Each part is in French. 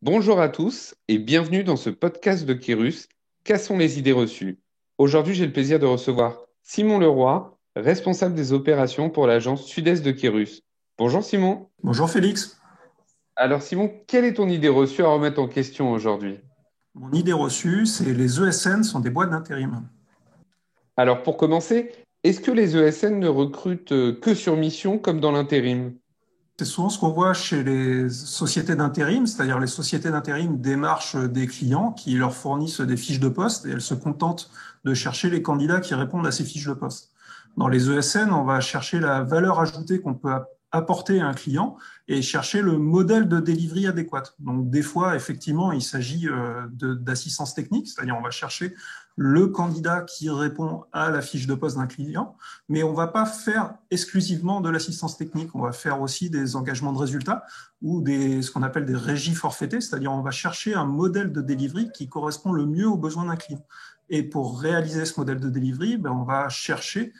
Bonjour à tous et bienvenue dans ce podcast de Kérus. Cassons les idées reçues. Aujourd'hui, j'ai le plaisir de recevoir Simon Leroy, responsable des opérations pour l'agence Sud-Est de Kérus. Bonjour Simon. Bonjour Félix. Alors Simon, quelle est ton idée reçue à remettre en question aujourd'hui? Mon idée reçue, c'est les ESN sont des boîtes d'intérim. Alors pour commencer, est-ce que les ESN ne recrutent que sur mission comme dans l'intérim? C'est souvent ce qu'on voit chez les sociétés d'intérim, c'est-à-dire les sociétés d'intérim démarchent des clients qui leur fournissent des fiches de poste et elles se contentent de chercher les candidats qui répondent à ces fiches de poste. Dans les ESN, on va chercher la valeur ajoutée qu'on peut apporter à un client et chercher le modèle de delivery adéquat. Donc des fois, effectivement, il s'agit d'assistance technique, c'est-à-dire on va chercher le candidat qui répond à la fiche de poste d'un client, mais on ne va pas faire exclusivement de l'assistance technique, on va faire aussi des engagements de résultats ou ce qu'on appelle des régies forfaitées, c'est-à-dire on va chercher un modèle de delivery qui correspond le mieux aux besoins d'un client. Et pour réaliser ce modèle de delivery, on va chercher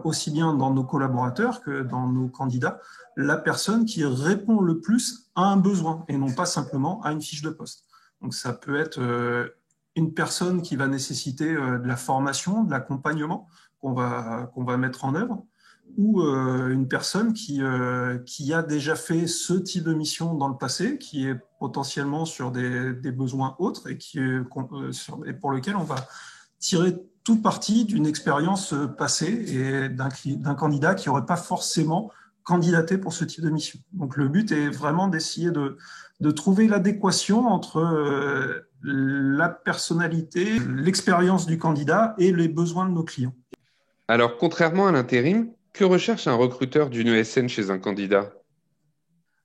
aussi bien dans nos collaborateurs que dans nos candidats, la personne qui répond le plus à un besoin et non pas simplement à une fiche de poste. Donc ça peut être une personne qui va nécessiter de la formation, de l'accompagnement qu'on va mettre en œuvre, ou une personne qui a déjà fait ce type de mission dans le passé, qui est potentiellement sur des besoins autres et pour lequel on va tirer tout parti d'une expérience passée et d'un candidat qui n'aurait pas forcément candidaté pour ce type de mission. Donc le but est vraiment d'essayer de trouver l'adéquation entre la personnalité, l'expérience du candidat et les besoins de nos clients. Alors contrairement à l'intérim, que recherche un recruteur d'une ESN chez un candidat?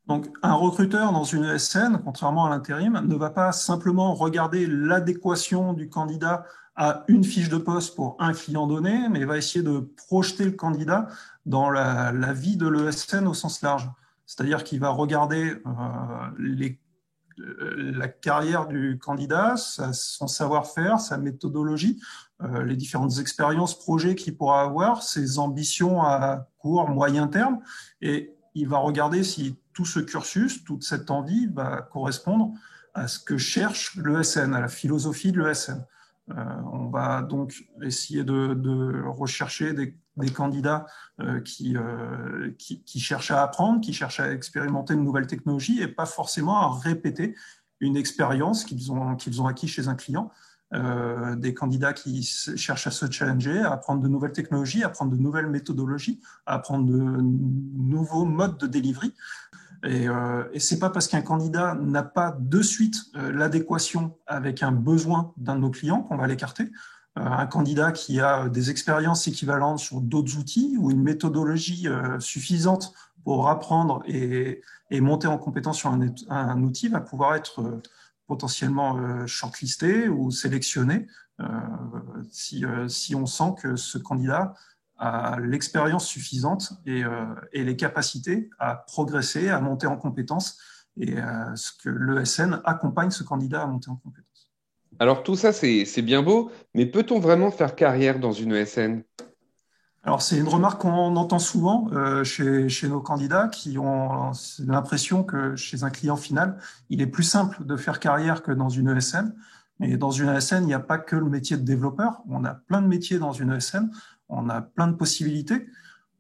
Donc, un recruteur dans une ESN, contrairement à l'intérim, ne va pas simplement regarder l'adéquation du candidat à une fiche de poste pour un client donné, mais va essayer de projeter le candidat dans la vie de l'ESN au sens large. C'est-à-dire qu'il va regarder la carrière du candidat, son savoir-faire, sa méthodologie, les différentes expériences, projets qu'il pourra avoir, ses ambitions à court, moyen terme, et il va regarder si tout ce cursus, toute cette envie va correspondre à ce que cherche l'ESN, à la philosophie de l'ESN. On va donc essayer de rechercher des candidats qui cherchent à apprendre, qui cherchent à expérimenter une nouvelle technologie et pas forcément à répéter une expérience qu'ils ont acquis chez un client. Des candidats qui cherchent à se challenger, à apprendre de nouvelles technologies, à apprendre de nouvelles méthodologies, à apprendre de nouveaux modes de delivery. Et c'est pas parce qu'un candidat n'a pas de suite l'adéquation avec un besoin d'un de nos clients qu'on va l'écarter. Un candidat qui a des expériences équivalentes sur d'autres outils ou une méthodologie suffisante pour apprendre et monter en compétence sur un outil va pouvoir être potentiellement shortlisté ou sélectionné si on sent que ce candidat a l'expérience suffisante et les capacités à progresser, à monter en compétences et ce que l'ESN accompagne ce candidat à monter en compétences. Alors tout ça, c'est bien beau, mais peut-on vraiment faire carrière dans une ESN? Alors, c'est une remarque qu'on entend souvent chez nos candidats qui ont l'impression que chez un client final, il est plus simple de faire carrière que dans une ESN. Mais dans une ESN, il n'y a pas que le métier de développeur. On a plein de métiers dans une ESN. On a plein de possibilités.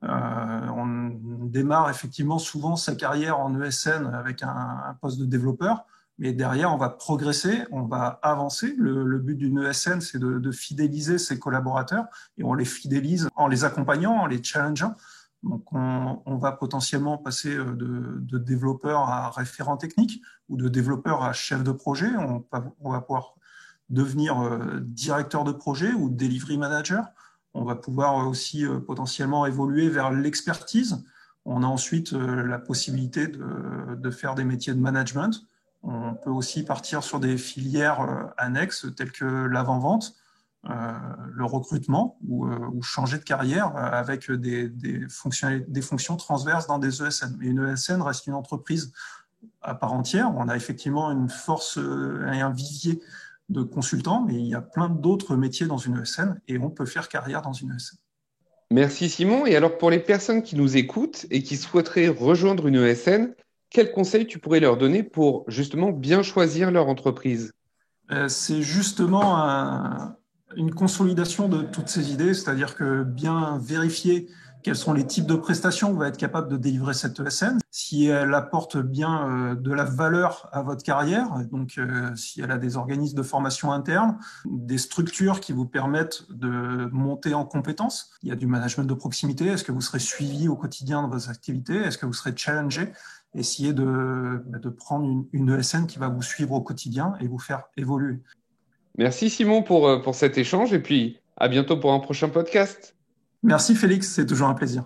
On démarre effectivement souvent sa carrière en ESN avec un poste de développeur, mais derrière, on va progresser, on va avancer. Le but d'une ESN, c'est de fidéliser ses collaborateurs et on les fidélise en les accompagnant, en les challengeant. Donc, on va potentiellement passer de développeur à référent technique ou de développeur à chef de projet. On va pouvoir devenir directeur de projet ou delivery manager. On va pouvoir aussi potentiellement évoluer vers l'expertise. On a ensuite la possibilité de faire des métiers de management. On peut aussi partir sur des filières annexes telles que l'avant-vente, le recrutement ou changer de carrière avec des fonctions transverses dans des ESN. Mais une ESN reste une entreprise à part entière. On a effectivement une force et un vivier de consultants, mais il y a plein d'autres métiers dans une ESN et on peut faire carrière dans une ESN. Merci Simon. Et alors pour les personnes qui nous écoutent et qui souhaiteraient rejoindre une ESN, quels conseils tu pourrais leur donner pour justement bien choisir leur entreprise? C'est justement une consolidation de toutes ces idées, c'est-à-dire que bien vérifier quels sont les types de prestations que va être capable de délivrer cette ESN, si elle apporte bien de la valeur à votre carrière, donc si elle a des organismes de formation interne, des structures qui vous permettent de monter en compétences. Il y a du management de proximité. Est-ce que vous serez suivi au quotidien dans vos activités? Est-ce que vous serez challengé? Essayez de prendre une ESN qui va vous suivre au quotidien et vous faire évoluer. Merci Simon pour cet échange et puis à bientôt pour un prochain podcast. Merci Félix, c'est toujours un plaisir.